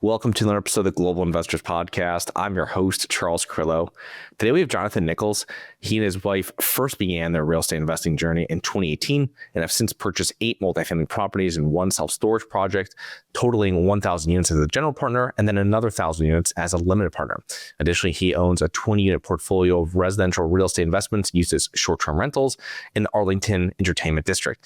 Welcome to another episode of the Global Investors Podcast. I'm your host, Charles Carillo. Today we have Jonathan Nichols. He and his wife first began their real estate investing journey in 2018 and have since purchased 8 multifamily properties and 1 self-storage project, totaling 1,000 units as a general partner and then another 1,000 units as a limited partner. Additionally, he owns a 20-unit portfolio of residential real estate investments used as short-term rentals in the Arlington Entertainment District.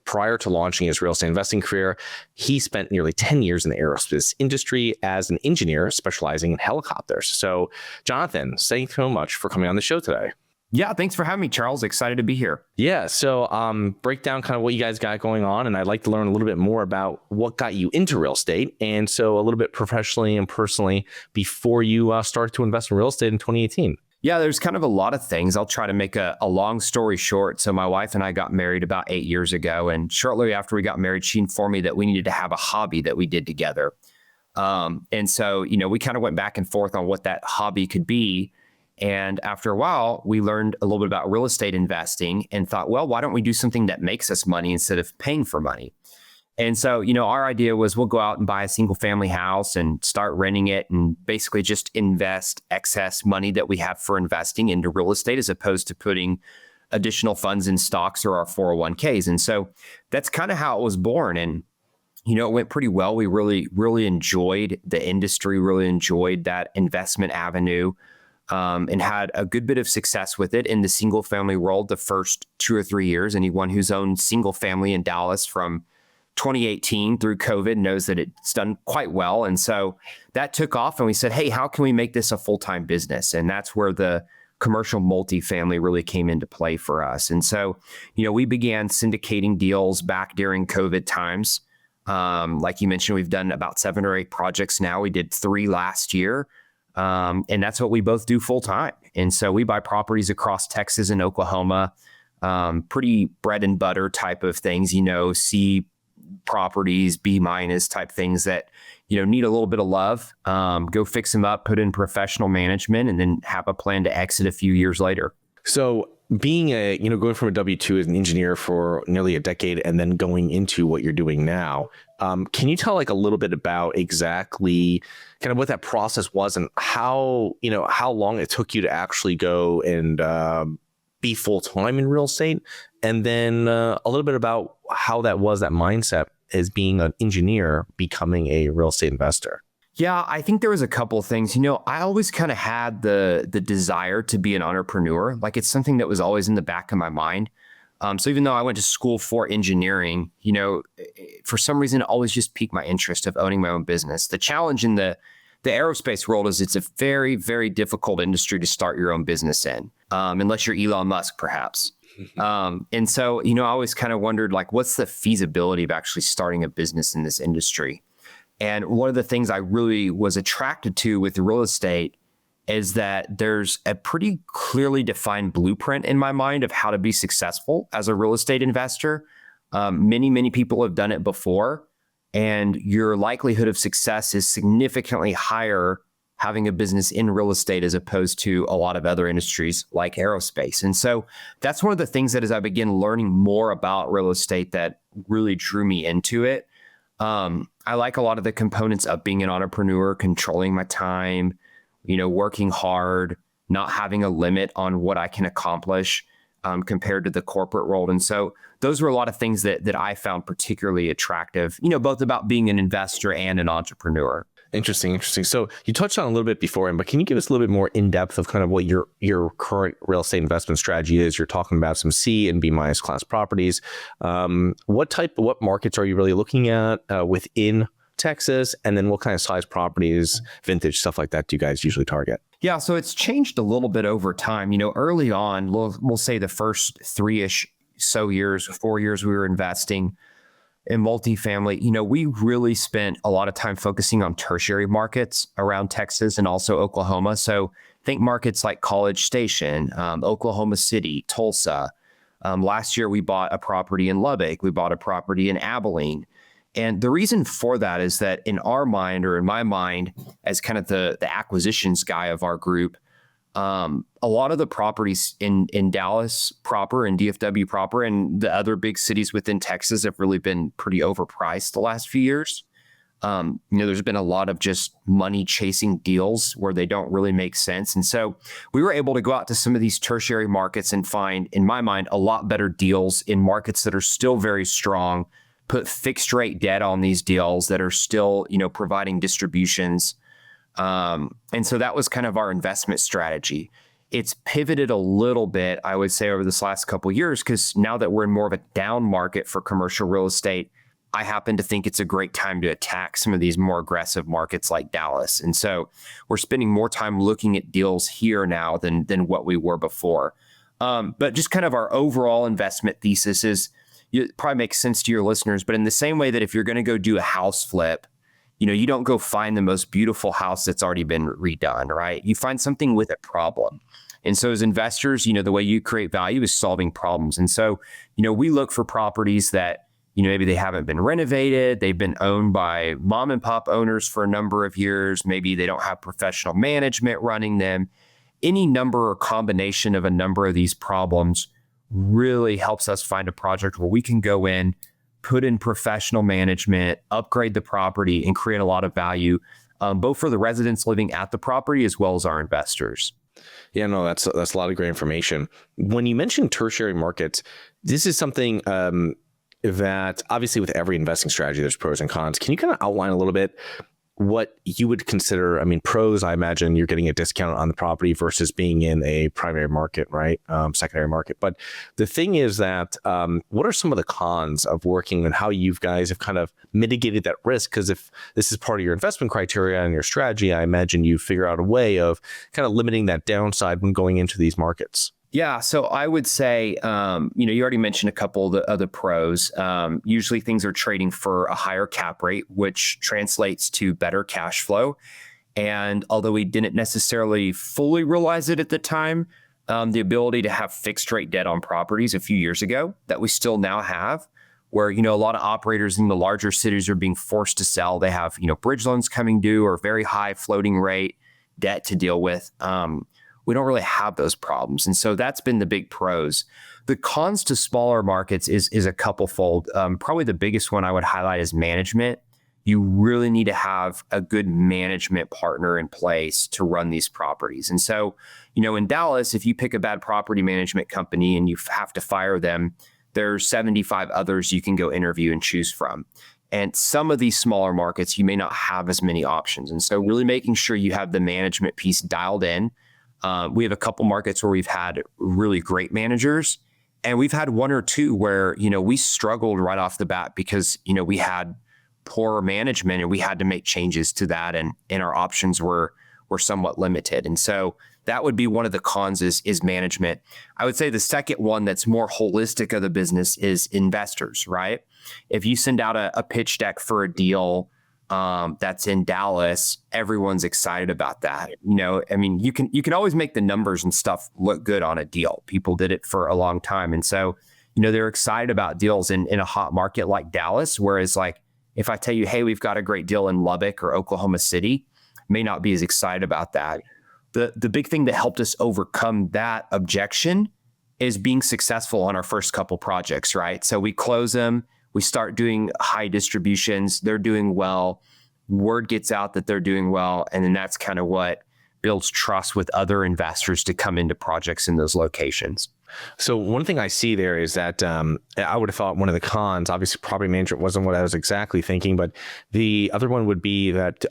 Prior to launching his real estate investing career, he spent nearly 10 years in the aerospace industry as an engineer specializing in helicopters. So, Jonathan, thank you so much for coming on the show today. Yeah, thanks for having me, Charles. Excited to be here. Yeah, so break down kind of what you guys got going on, and I'd like to learn a little bit more about what got you into real estate, and so a little bit professionally and personally before you started to invest in real estate in 2018. Yeah, there's kind of a lot of things. I'll try to make a long story short. So my wife and I got married about 8 years ago. And shortly after we got married, she informed me that we needed to have a hobby that we did together. And so, we kind of went back and forth on what that hobby could be. And after a while, we learned a little bit about real estate investing and thought, well, why don't we do something that makes us money instead of paying for money? And so, our idea was we'll go out and buy a single family house and start renting it and basically just invest excess money that we have for investing into real estate as opposed to putting additional funds in stocks or our 401ks. And so that's kind of how it was born. And, it went pretty well. We really enjoyed the industry, really enjoyed that investment avenue, and had a good bit of success with it in the single family world the first 2 or 3 years. Anyone who's owned single family in Dallas from 2018 through COVID knows that it's done quite well. And so that took off and we said, hey, how can we make this a full-time business? And that's where the commercial multifamily really came into play for us. And so, we began syndicating deals back during COVID times. Like you mentioned, we've done about 7 or 8 projects now. We did 3 last year. And that's what we both do full-time. And so we buy properties across Texas and Oklahoma, pretty bread and butter type of things, C properties, B- type things that, need a little bit of love, go fix them up, put in professional management, and then have a plan to exit a few years later. So being going from a W-2 as an engineer for nearly a decade and then going into what you're doing now, can you tell a little bit about exactly kind of what that process was and how long it took you to actually go and be full-time in real estate? And then a little bit about how that mindset as being an engineer becoming a real estate investor. Yeah, I think there was a couple of things. I always kind of had the desire to be an entrepreneur. It's something that was always in the back of my mind. So even though I went to school for engineering, for some reason, it always just piqued my interest of owning my own business. The challenge in the aerospace world is it's a very, very difficult industry to start your own business in, unless you're Elon Musk, perhaps. And so, I always kind of wondered, what's the feasibility of actually starting a business in this industry? And one of the things I really was attracted to with real estate is that there's a pretty clearly defined blueprint in my mind of how to be successful as a real estate investor. Many people have done it before, and your likelihood of success is significantly higher having a business in real estate as opposed to a lot of other industries like aerospace. And so that's one of the things that as I began learning more about real estate that really drew me into it. I like a lot of the components of being an entrepreneur, controlling my time, working hard, not having a limit on what I can accomplish compared to the corporate world. And so those were a lot of things that I found particularly attractive, both about being an investor and an entrepreneur. Interesting. So you touched on a little bit before, but can you give us a little bit more in depth of kind of what your current real estate investment strategy is? You're talking about some C and B- class properties. What markets are you really looking at within Texas? And then what kind of size properties, vintage, stuff like that do you guys usually target? Yeah, so it's changed a little bit over time. Early on, we'll say the first 3-ish so years, 4 years we were investing in multifamily, we really spent a lot of time focusing on tertiary markets around Texas and also Oklahoma. So think markets like College Station, Oklahoma City, Tulsa. Last year, we bought a property in Lubbock. We bought a property in Abilene. And the reason for that is that in our mind, or in my mind, as kind of the acquisitions guy of our group, a lot of the properties in Dallas proper and DFW proper and the other big cities within Texas have really been pretty overpriced the last few years. There's been a lot of just money chasing deals where they don't really make sense. And so we were able to go out to some of these tertiary markets and find, in my mind, a lot better deals in markets that are still very strong, put fixed rate debt on these deals that are still, providing distributions. And so that was kind of our investment strategy. It's pivoted a little bit, I would say, over this last couple of years, because now that we're in more of a down market for commercial real estate, I happen to think it's a great time to attack some of these more aggressive markets like Dallas. And so we're spending more time looking at deals here now than what we were before. But just kind of our overall investment thesis is, it probably makes sense to your listeners, but in the same way that if you're going to go do a house flip, you don't go find the most beautiful house that's already been redone, right? You find something with a problem. And so as investors, the way you create value is solving problems. And so, we look for properties that, maybe they haven't been renovated. They've been owned by mom and pop owners for a number of years. Maybe they don't have professional management running them. Any number or combination of a number of these problems really helps us find a project where we can go in, put in professional management, upgrade the property, and create a lot of value, both for the residents living at the property as well as our investors. Yeah, no, that's a lot of great information. When you mentioned tertiary markets, this is something that obviously with every investing strategy, there's pros and cons. Can you kind of outline a little bit what you would consider? I mean, pros, I imagine you're getting a discount on the property versus being in a primary market, right? Secondary market. But the thing is that what are some of the cons of working and how you guys have kind of mitigated that risk? Because if this is part of your investment criteria and your strategy, I imagine you figure out a way of kind of limiting that downside when going into these markets. Yeah, so I would say, you already mentioned a couple of the other pros. Usually things are trading for a higher cap rate, which translates to better cash flow. And although we didn't necessarily fully realize it at the time, the ability to have fixed rate debt on properties a few years ago that we still now have, where, a lot of operators in the larger cities are being forced to sell. They have, bridge loans coming due or very high floating rate debt to deal with. We don't really have those problems. And so that's been the big pros. The cons to smaller markets is a couple fold. Probably the biggest one I would highlight is management. You really need to have a good management partner in place to run these properties. And so, in Dallas, if you pick a bad property management company and you have to fire them, there's 75 others you can go interview and choose from. And some of these smaller markets, you may not have as many options. And so really making sure you have the management piece dialed in. We have a couple markets where we've had really great managers, and we've had one or two where, we struggled right off the bat because, we had poor management and we had to make changes to that, and our options were somewhat limited. And so that would be one of the cons is management. I would say the second one that's more holistic of the business is investors, right? If you send out a pitch deck for a deal that's in Dallas, everyone's excited about that. You can always make the numbers and stuff look good on a deal. People did it for a long time. And so, they're excited about deals in a hot market like Dallas. Whereas like, if I tell you, hey, we've got a great deal in Lubbock or Oklahoma City, may not be as excited about that. The big thing that helped us overcome that objection is being successful on our first couple projects, right? So we close them. We start doing high distributions. They're doing well. Word gets out that they're doing well. And then that's kind of what builds trust with other investors to come into projects in those locations. So one thing I see there is that I would have thought one of the cons, obviously property management wasn't what I was exactly thinking, but the other one would be that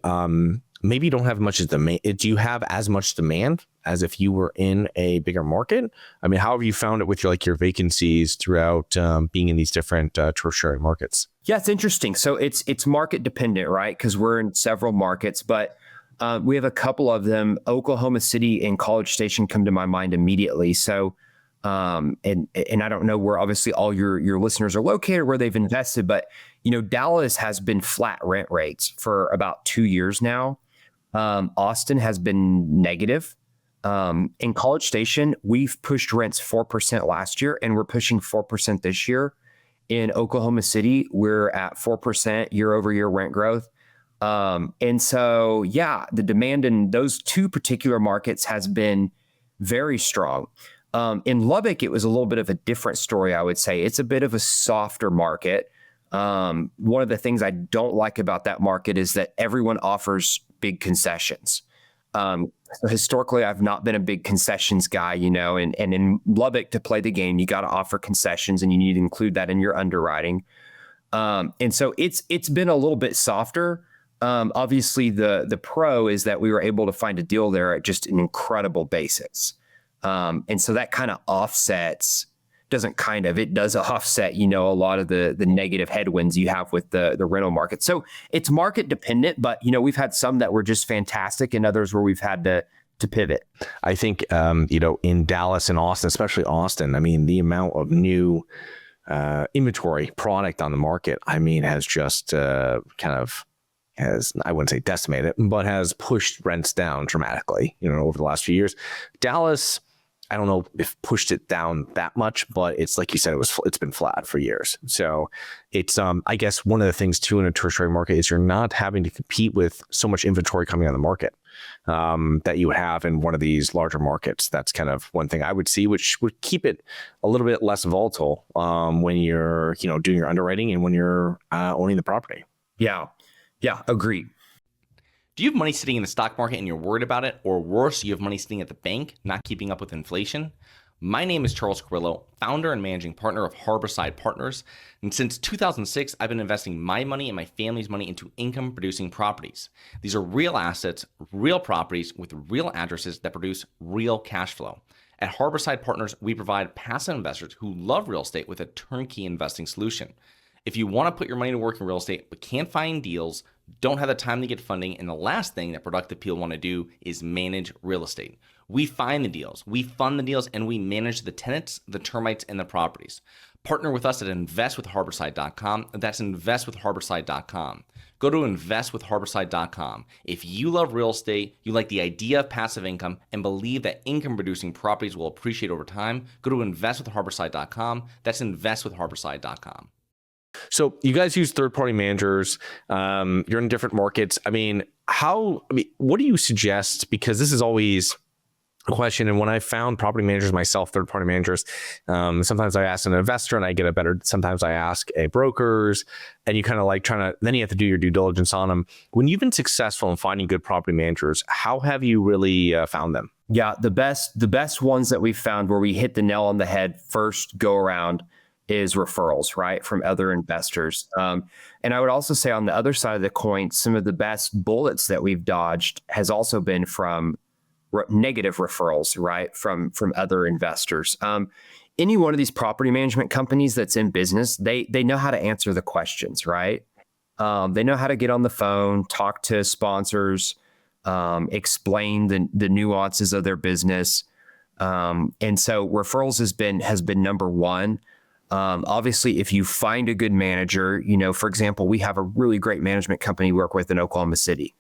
maybe you don't have much demand. Do you have as much demand as if you were in a bigger market? I mean, how have you found it with your vacancies throughout being in these different tertiary markets? Yeah, it's interesting. So it's market dependent, right? Because we're in several markets, but we have a couple of them. Oklahoma City and College Station come to my mind immediately. So, and I don't know where obviously all your listeners are located, where they've invested, but Dallas has been flat rent rates for about 2 years now. Austin has been negative. In College Station, we've pushed rents 4% last year, and we're pushing 4% this year. In Oklahoma City, we're at 4% year over year rent growth. And so, yeah, the demand in those two particular markets has been very strong. In Lubbock, it was a little bit of a different story, I would say. It's a bit of a softer market. One of the things I don't like about that market is that everyone offers big concessions. So historically, I've not been a big concessions guy, and in Lubbock, to play the game, you got to offer concessions and you need to include that in your underwriting. And so it's been a little bit softer. Obviously, the pro is that we were able to find a deal there at just an incredible basis. And so that kind of offsets, it does offset, a lot of the negative headwinds you have with the rental market. So it's market dependent, but, we've had some that were just fantastic and others where we've had to pivot. I think, in Dallas and Austin, especially Austin, I mean, the amount of new inventory product on the market, has just I wouldn't say decimated, but has pushed rents down dramatically, over the last few years. Dallas, I don't know if pushed it down that much, but it's like you said, it's been flat for years. So it's, I guess one of the things too in a tertiary market is you're not having to compete with so much inventory coming on the market that you would have in one of these larger markets. That's kind of one thing I would see, which would keep it a little bit less volatile when you're, doing your underwriting and when you're owning the property. Yeah, agreed. Do you have money sitting in the stock market and you're worried about it? Or worse, you have money sitting at the bank, not keeping up with inflation? My name is Charles Carillo, founder and managing partner of Harborside Partners. And since 2006, I've been investing my money and my family's money into income-producing properties. These are real assets, real properties with real addresses that produce real cash flow. At Harborside Partners, we provide passive investors who love real estate with a turnkey investing solution. If you want to put your money to work in real estate but can't find deals, don't have the time to get funding, and the last thing that productive people want to do is manage real estate. We find the deals, we fund the deals, and we manage the tenants, the termites, and the properties. Partner with us at investwithharborside.com. That's investwithharborside.com. Go to investwithharborside.com. If you love real estate, you like the idea of passive income, and believe that income-producing properties will appreciate over time, go to investwithharborside.com. That's investwithharborside.com. So you guys use third-party managers. You're in different markets. What do you suggest? Because this is always a question. And when I found property managers myself, third-party managers, sometimes I ask an investor and I get sometimes I ask a brokers, and you kind of then you have to do your due diligence on them. When you've been successful in finding good property managers, how have you really found them? Yeah, the best ones that we've found where we hit the nail on the head first go around is referrals, right, from other investors. And I would also say on the other side of the coin, some of the best bullets that we've dodged has also been from negative referrals, right, from other investors. Any one of these property management companies that's in business, they know how to answer the questions, right? They know how to get on the phone, talk to sponsors, explain the nuances of their business. And so referrals has been number one. Obviously, if you find a good manager, for example, we have a really great management company we work with in Oklahoma City.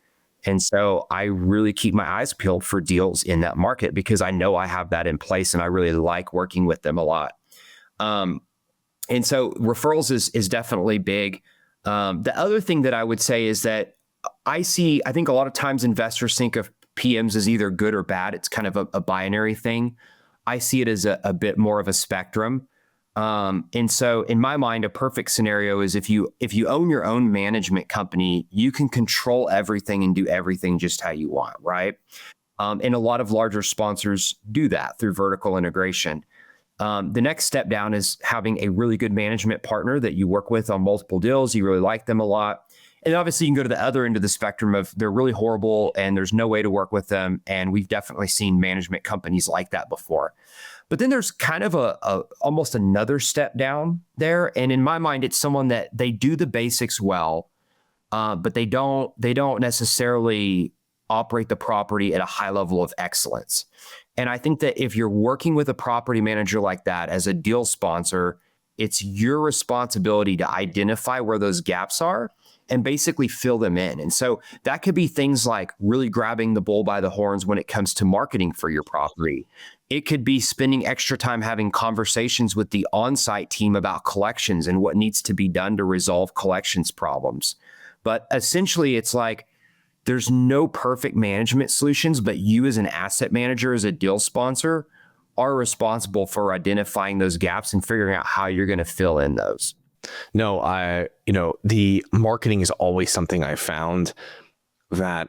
And so I really keep my eyes peeled for deals in that market because I know I have that in place and I really like working with them a lot. And so referrals is definitely big. The other thing that I would say is that I think a lot of times investors think of PMs as either good or bad. It's kind of a binary thing. I see it as a bit more of a spectrum. And so in my mind, a perfect scenario is if you own your own management company, you can control everything and do everything just how you want, right? And a lot of larger sponsors do that through vertical integration. The next step down is having a really good management partner that you work with on multiple deals. You really like them a lot. And obviously you can go to the other end of the spectrum of they're really horrible and there's no way to work with them. And we've definitely seen management companies like that before. But then there's kind of almost another step down there. And in my mind, it's someone that they do the basics well, but they don't necessarily operate the property at a high level of excellence. And I think that if you're working with a property manager like that as a deal sponsor, it's your responsibility to identify where those gaps are and basically fill them in. And so that could be things like really grabbing the bull by the horns when it comes to marketing for your property. It could be spending extra time having conversations with the on-site team about collections and what needs to be done to resolve collections problems. But essentially, it's like there's no perfect management solutions, but you as an asset manager, as a deal sponsor, are responsible for identifying those gaps and figuring out how you're going to fill in those. No, the marketing is always something I found that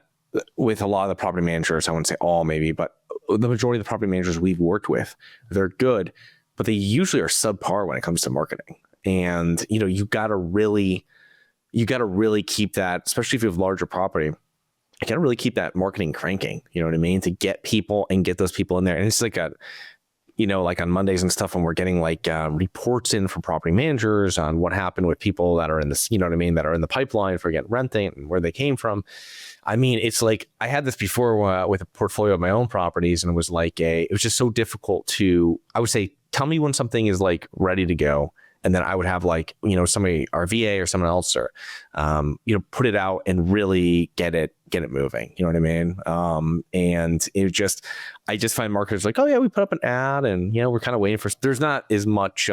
with a lot of the property managers, I wouldn't say all maybe, but the majority of the property managers we've worked with, they're good, but they usually are subpar when it comes to marketing. And, you got to really keep that, especially if you have larger property, you got to really keep that marketing cranking, you know what I mean? To get people and get those people in there. And it's like like on Mondays and stuff when we're getting reports in from property managers on what happened with people that are in this, that are in the pipeline for getting renting and where they came from. I mean, it's like I had this before with a portfolio of my own properties, and it was it was just so difficult to, I would say, tell me when something is ready to go. And then I would have somebody, our VA or someone else, or put it out and really get it moving. You know what I mean? And I just find marketers oh yeah, we put up an ad, and we're kind of waiting for. There's not as much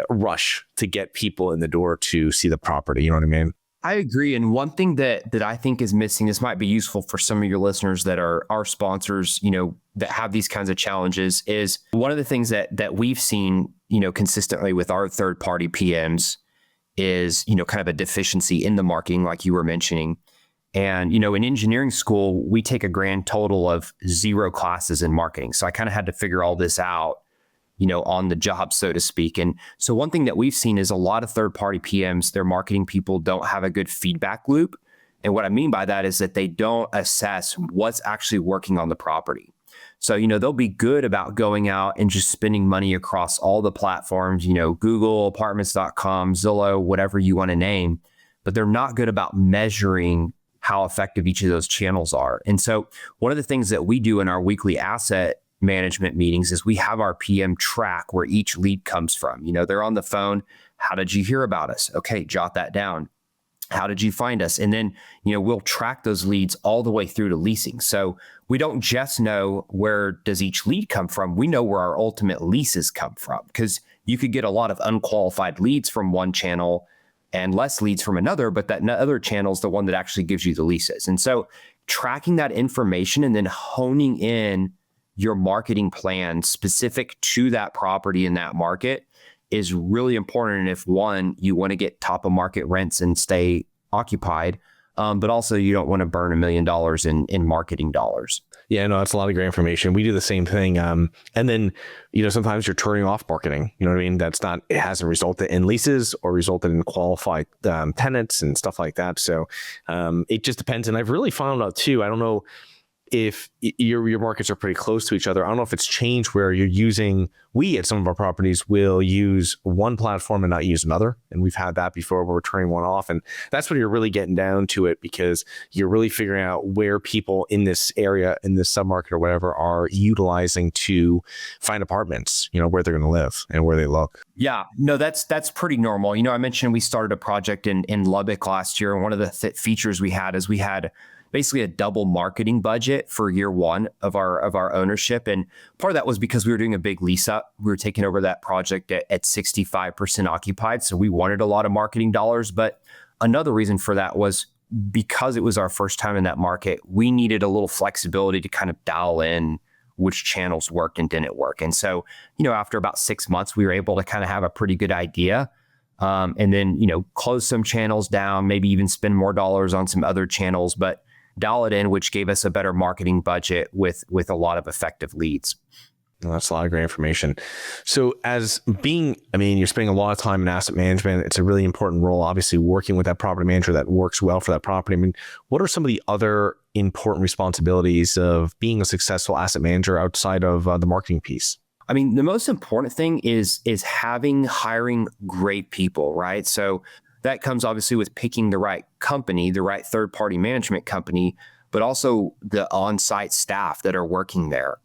rush to get people in the door to see the property. You know what I mean? I agree. And one thing that I think is missing, this might be useful for some of your listeners that are our sponsors, that have these kinds of challenges, is one of the things that we've seen, consistently with our third party PMs is, kind of a deficiency in the marketing, like you were mentioning. And, in engineering school, we take a grand total of 0 classes in marketing. So I kind of had to figure all this out, on the job, so to speak. And so one thing that we've seen is a lot of third-party PMs, their marketing people don't have a good feedback loop. And what I mean by that is that they don't assess what's actually working on the property. So, they'll be good about going out and just spending money across all the platforms, Google, apartments.com, Zillow, whatever you want to name, but they're not good about measuring how effective each of those channels are. And so one of the things that we do in our weekly asset management meetings is we have our PM track where each lead comes from. They're on the phone. How did you hear about us? Okay, jot that down. How did you find us? And then, we'll track those leads all the way through to leasing. So we don't just know where does each lead come from. We know where our ultimate leases come from, because you could get a lot of unqualified leads from one channel and less leads from another, but that other channel is the one that actually gives you the leases. And so tracking that information and then honing in your marketing plan specific to that property in that market is really important. And if one, you want to get top of market rents and stay occupied, but also you don't want to burn $1 million in marketing dollars. Yeah, no, that's a lot of great information. We do the same thing. And then, sometimes you're turning off marketing, you know what I mean? It hasn't resulted in leases or resulted in qualified tenants and stuff like that. So it just depends. And I've really found out too, I don't know if your markets are pretty close to each other. I don't know if it's changed where we at some of our properties will use one platform and not use another. And we've had that before where we're turning one off. And that's when you're really getting down to it, because you're really figuring out where people in this area, in this submarket or whatever, are utilizing to find apartments, where they're going to live and where they look. Yeah, no, that's pretty normal. I mentioned we started a project in Lubbock last year. And one of the features we had is we had basically a double marketing budget for year one of our ownership. And part of that was because we were doing a big lease up. We were taking over that project at 65% occupied. So we wanted a lot of marketing dollars. But another reason for that was because it was our first time in that market, we needed a little flexibility to kind of dial in which channels worked and didn't work. And so, after about 6 months, we were able to kind of have a pretty good idea. And then, close some channels down, maybe even spend more dollars on some other channels, but dial it in, which gave us a better marketing budget with a lot of effective leads. Well, that's a lot of great information. So you're spending a lot of time in asset management. It's a really important role, obviously, working with that property manager that works well for that property. What are some of the other important responsibilities of being a successful asset manager outside of the marketing piece? The most important thing is hiring great people, right? So that comes obviously with picking the right company, the right third-party management company, but also the on-site staff that are working there.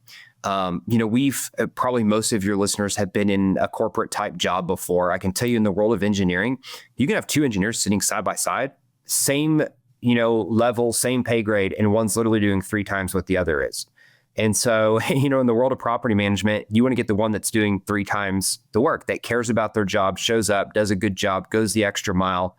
We've probably most of your listeners have been in a corporate type job before. I can tell you in the world of engineering, you can have 2 engineers sitting side by side, same, level, same pay grade, and one's literally doing 3 times what the other is. And so, in the world of property management, you want to get the one that's doing 3 times the work, that cares about their job, shows up, does a good job, goes the extra mile,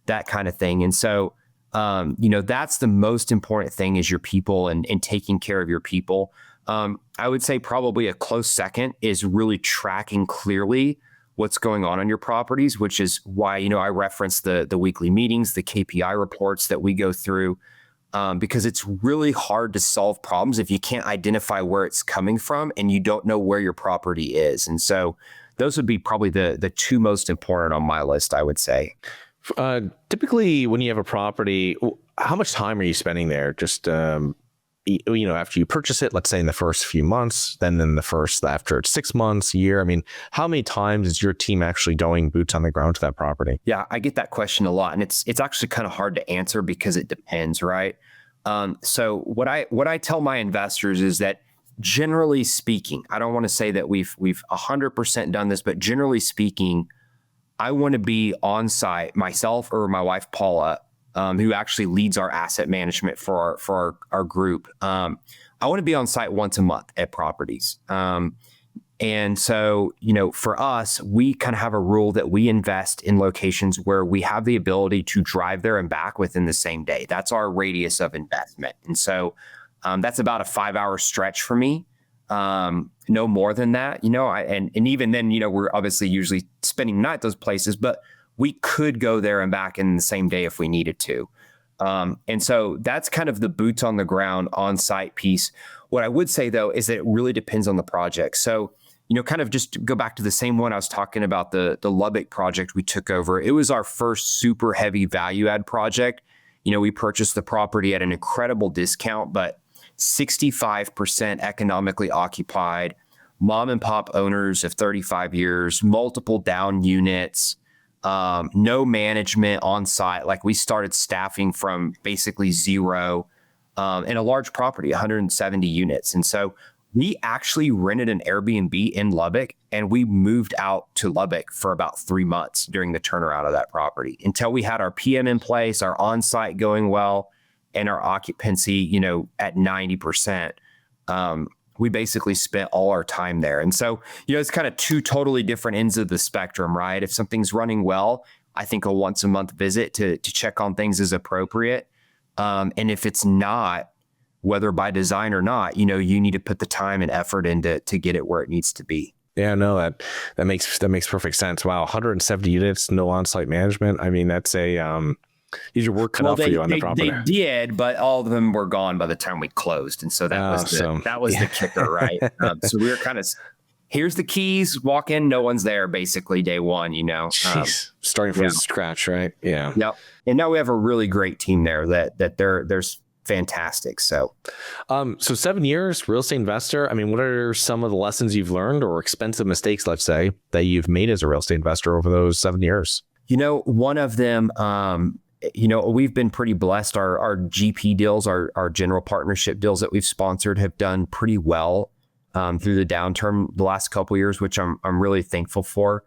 that kind of thing. And so, that's the most important thing, is your people and taking care of your people. I would say probably a close second is really tracking clearly what's going on your properties, which is why, I reference the weekly meetings, the KPI reports that we go through, because it's really hard to solve problems if you can't identify where it's coming from and you don't know where your property is. And so those would be probably the two most important on my list, I would say. Typically, when you have a property, how much time are you spending there? Just, after you purchase it, let's say in the first few months, then in the first, after 6 months, a year. I mean, how many times is your team actually going boots on the ground to that property? Yeah, I get that question a lot, and it's actually kind of hard to answer because it depends, right? So what I tell my investors is that generally speaking, I don't want to say that we've 100% done this, but generally speaking, I want to be on site, myself or my wife Paula, who actually leads our asset management for our group. I want to be on site once a month at properties. And so, for us, we kind of have a rule that we invest in locations where we have the ability to drive there and back within the same day. That's our radius of investment. And so that's about a 5-hour stretch for me. No more than that, and even then, we're obviously usually spending night at those places, but we could go there and back in the same day if we needed to. And so that's kind of the boots on the ground on-site piece. What I would say though, is that it really depends on the project. So, kind of just to go back to the same one I was talking about, the Lubbock project we took over. It was our first super heavy value add project. We purchased the property at an incredible discount, but 65% economically occupied, mom and pop owners of 35 years, multiple down units, no management on site. Like we started staffing from basically zero, in a large property, 170 units. And so we actually rented an Airbnb in Lubbock and we moved out to Lubbock for about 3 months during the turnaround of that property until we had our PM in place, our on-site going well, and our occupancy, at 90%. We basically spent all our time there. And so, it's kind of two totally different ends of the spectrum, right? If something's running well, I think a once a month visit to check on things is appropriate. And if it's not, whether by design or not, you need to put the time and effort into to get it where it needs to be. Yeah, no, that makes perfect sense. Wow, 170 units, no on-site management. I mean, that's is your work cut out for you on the property? They did, but all of them were gone by the time we closed, and so that was the kicker, right? So we were kind of, here's the keys, walk in, no one's there, basically day one. Jeez, starting from scratch, right? Yeah. Yep. And now we have a really great team there that there's fantastic. So 7 years, real estate investor. I mean, what are some of the lessons you've learned or expensive mistakes, let's say, that you've made as a real estate investor over those 7 years? One of them, we've been pretty blessed. Our GP deals, our general partnership deals that we've sponsored have done pretty well through the downturn the last couple of years, which I'm really thankful for.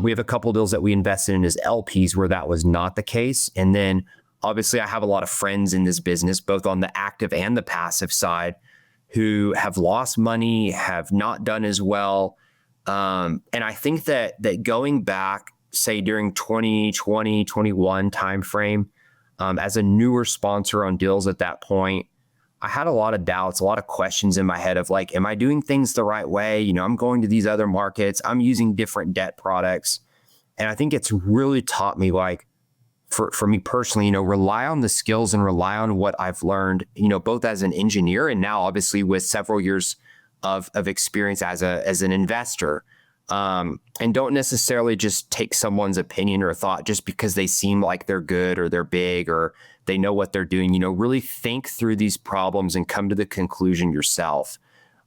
We have a couple of deals that we invested in as LPs where that was not the case. And then obviously I have a lot of friends in this business, both on the active and the passive side, who have lost money, have not done as well. And I think that going back, say during 2020, 21 timeframe, as a newer sponsor on deals at that point, I had a lot of doubts, a lot of questions in my head of like, am I doing things the right way? I'm going to these other markets, I'm using different debt products. And I think it's really taught me, like, for me personally, rely on the skills and rely on what I've learned, both as an engineer and now obviously with several years of experience as an investor. And don't necessarily just take someone's opinion or thought just because they seem like they're good or they're big or they know what they're doing. Really think through these problems and come to the conclusion yourself.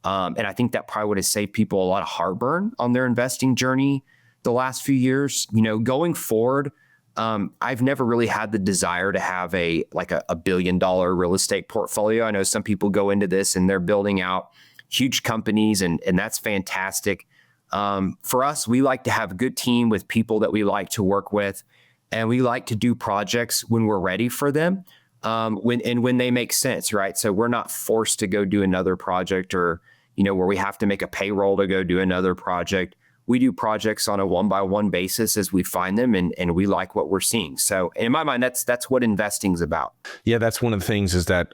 And I think that probably would have saved people a lot of heartburn on their investing journey the last few years. Going forward, I've never really had the desire to have a $1 billion real estate portfolio. I know some people go into this and they're building out huge companies and that's fantastic. For us, we like to have a good team with people that we like to work with, and we like to do projects when we're ready for them, when they make sense, right? So we're not forced to go do another project or, where we have to make a payroll to go do another project. We do projects on a one-by-one basis as we find them, and we like what we're seeing. So in my mind, that's what investing is about. Yeah, that's one of the things is that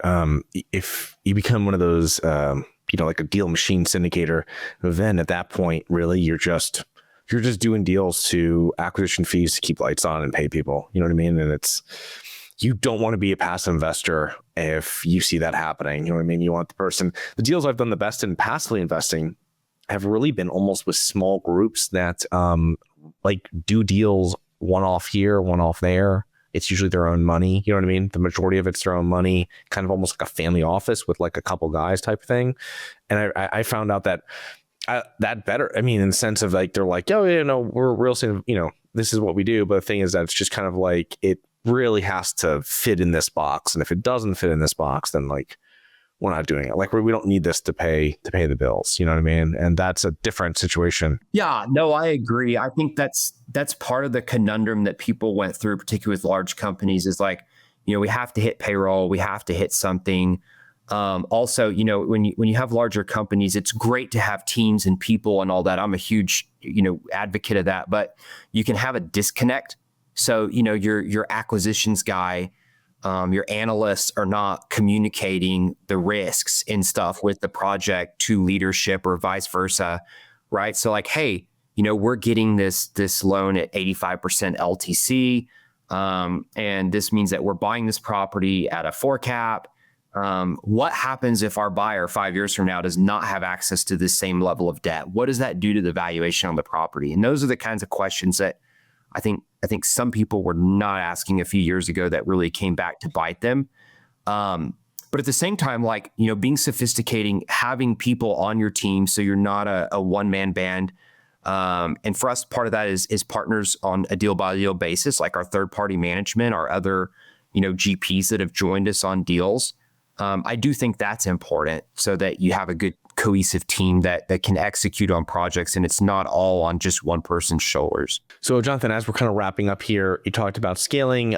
if you become one of those like a deal machine syndicator, then at that point, really, you're just you're just doing deals to acquisition fees to keep lights on and pay people. You know what I mean? And you don't want to be a passive investor if you see that happening. You know what I mean? You want the deals I've done the best in passively investing have really been almost with small groups that like do deals one off here, one off there. It's usually their own money. You know what I mean? The majority of it's their own money, kind of almost like a family office with like a couple guys type thing. And I found out that that better. I mean, in the sense of like, they're like, oh, you know, we're real estate, you know, this is what we do. But the thing is that it's just kind of like, it really has to fit in this box. And if it doesn't fit in this box, then like, we're not doing it. Like we don't need this to pay the bills. You know what I mean? And that's a different situation. Yeah, no, I agree. I think that's part of the conundrum that people went through, particularly with large companies, is like, you know, we have to hit payroll, we have to hit something. Also, you know, when you have larger companies, it's great to have teams and people and all that. I'm a huge, you know, advocate of that, but you can have a disconnect. So, you know, your acquisitions guy, your analysts are not communicating the risks and stuff with the project to leadership or vice versa, right? So like, hey, you know, we're getting this loan at 85% LTC, and this means that we're buying this property at a 4 cap. What happens if our buyer 5 years from now does not have access to this same level of debt? What does that do to the valuation on the property? And those are the kinds of questions that I think some people were not asking a few years ago that really came back to bite them. But at the same time, like, you know, being sophisticating, having people on your team so you're not a one-man band. And for us, part of that is partners on a deal-by-deal basis, like our third-party management, our other, you know, GPs that have joined us on deals. I do think that's important so that you have a good cohesive team that can execute on projects and it's not all on just one person's shoulders. So Jonathan, as we're kind of wrapping up here, you talked about scaling,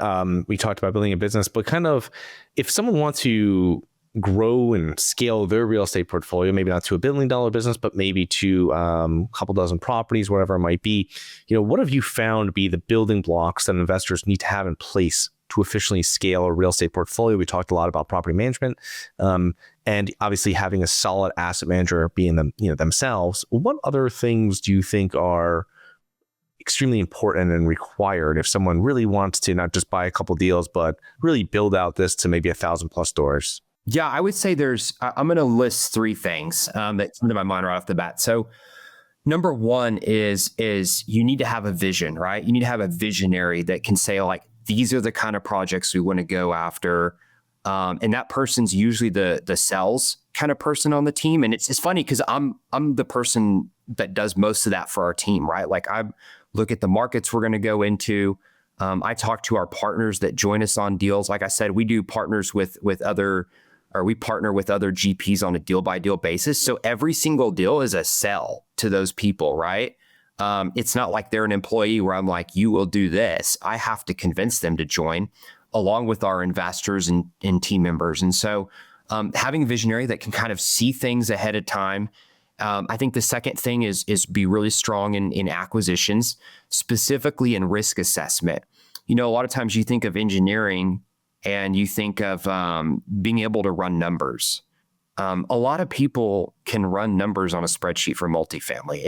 we talked about building a business, but kind of if someone wants to grow and scale their real estate portfolio, maybe not to $1 billion business, but maybe to a couple dozen properties, whatever it might be, you know, what have you found to be the building blocks that investors need to have in place to efficiently scale a real estate portfolio? We talked a lot about property management, and obviously having a solid asset manager being them, you know, themselves. What other things do you think are extremely important and required if someone really wants to not just buy a couple deals, but really build out this to maybe 1,000+ doors? Yeah, I would say I'm going to list 3 things that come to my mind right off the bat. So number one is you need to have a vision, right? You need to have a visionary that can say like, these are the kind of projects we want to go after. And that person's usually the sales kind of person on the team. And it's funny because I'm the person that does most of that for our team, right? Like I look at the markets we're going to go into. I talk to our partners that join us on deals. Like I said, we do partners we partner with other GPs on a deal by deal basis. So every single deal is a sell to those people, right? It's not like they're an employee where I'm like, you will do this. I have to convince them to join along with our investors and team members. And so having a visionary that can kind of see things ahead of time. I think the second thing is be really strong in acquisitions, specifically in risk assessment. You know, a lot of times you think of engineering and you think of being able to run numbers. A lot of people can run numbers on a spreadsheet for multifamily.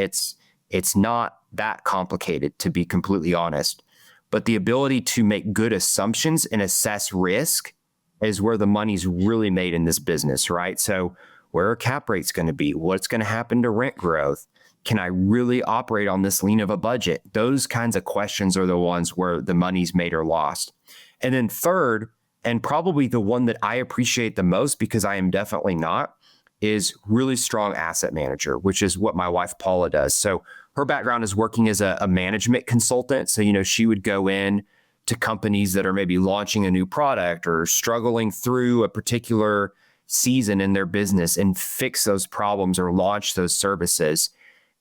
It's not that complicated, to be completely honest, but the ability to make good assumptions and assess risk is where the money's really made in this business, right? So where are cap rates going to be? What's going to happen to rent growth? Can I really operate on this lean of a budget? Those kinds of questions are the ones where the money's made or lost. And then third, and probably the one that I appreciate the most because I am definitely not, is really strong asset manager, which is what my wife, Paula, does. So her background is working as a management consultant. So, you know, she would go in to companies that are maybe launching a new product or struggling through a particular season in their business and fix those problems or launch those services.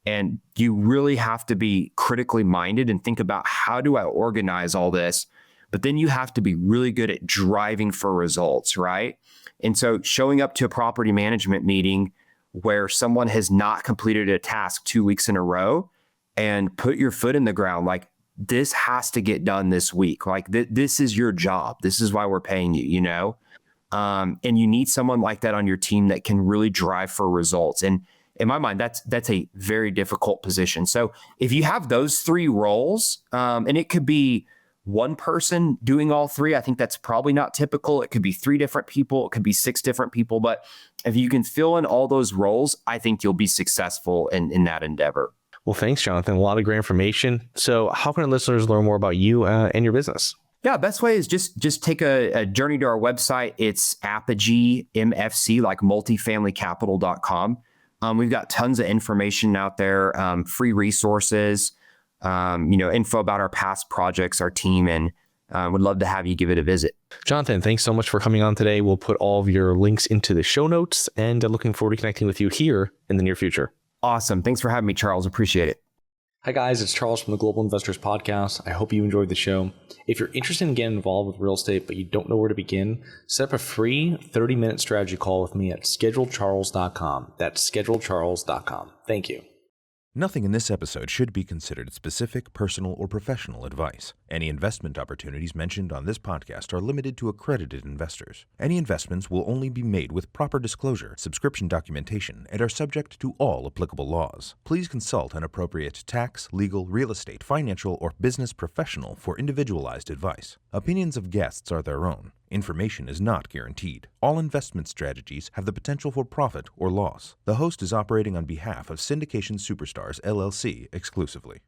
And you really have to be critically minded and think about, how do I organize all this? But then you have to be really good at driving for results, right? And so showing up to a property management meeting where someone has not completed a task 2 weeks in a row and put your foot in the ground, like, this has to get done this week. Like this is your job. This is why we're paying you, you know? And you need someone like that on your team that can really drive for results. And in my mind, that's a very difficult position. So if you have those three roles, and it could be one person doing all three, I think that's probably not typical. It could be 3 different people. It could be 6 different people. But if you can fill in all those roles, I think you'll be successful in that endeavor. Well, thanks, Jonathan. A lot of great information. So how can our listeners learn more about you and your business? Yeah, best way is just take a journey to our website. It's Apogee MFC, like multifamilycapital.com. We've got tons of information out there, free resources, info about our past projects, our team, and would love to have you give it a visit. Jonathan, thanks so much for coming on today. We'll put all of your links into the show notes, and looking forward to connecting with you here in the near future. Awesome. Thanks for having me, Charles. Appreciate it. Hi guys, it's Charles from the Global Investors Podcast. I hope you enjoyed the show. If you're interested in getting involved with real estate, but you don't know where to begin, set up a free 30-minute strategy call with me at schedulecharles.com. That's schedulecharles.com. Thank you. Nothing in this episode should be considered specific, personal, or professional advice. Any investment opportunities mentioned on this podcast are limited to accredited investors. Any investments will only be made with proper disclosure, subscription documentation, and are subject to all applicable laws. Please consult an appropriate tax, legal, real estate, financial, or business professional for individualized advice. Opinions of guests are their own. Information is not guaranteed. All investment strategies have the potential for profit or loss. The host is operating on behalf of Syndications Superstars, LLC exclusively.